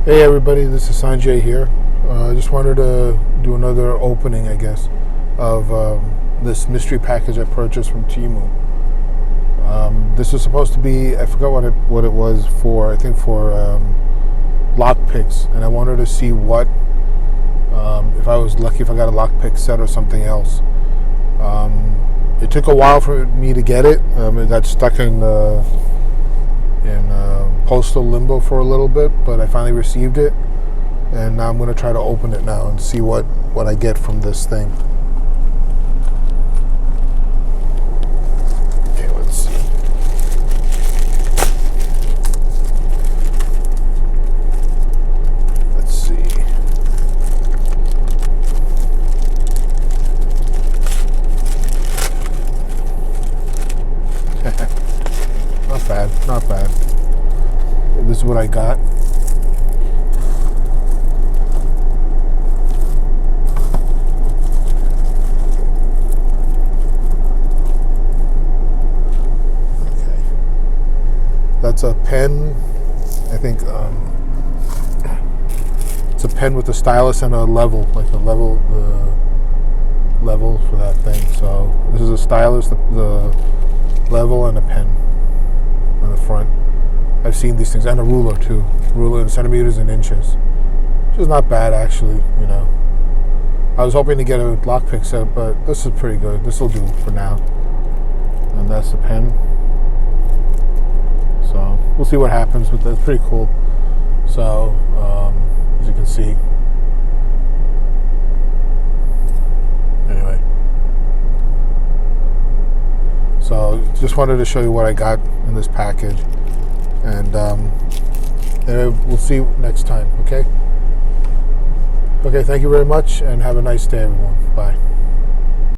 Hey everybody, this is Sanjay here. I just wanted to do another opening, I guess, of this mystery package I purchased from Temu. This was supposed to be, I forgot what it was for, I think for lockpicks, and I wanted to see what, if I was lucky if I got a lockpick set or something else. It took a while for me to get it. It got stuck in postal limbo for a little bit, but I finally received it, and now I'm going to try to open it now and see what I get from this thing. Okay, let's see. Let's see. Not bad, not bad. This is what I got. Okay. That's a pen. I think it's a pen with a stylus and a level, like the level for that thing. So this is a stylus, the level, and a pen on the front. I've seen these things, and a ruler too. Ruler in centimeters and inches, which is not bad actually. You know, I was hoping to get a lockpick set, but this is pretty good. This will do for now. And that's the pen. So we'll see what happens with that. It's pretty cool. So as you can see, anyway. So just wanted to show you what I got in this package. And we'll see you next time, okay? Okay, thank you very much, and have a nice day, everyone. Bye.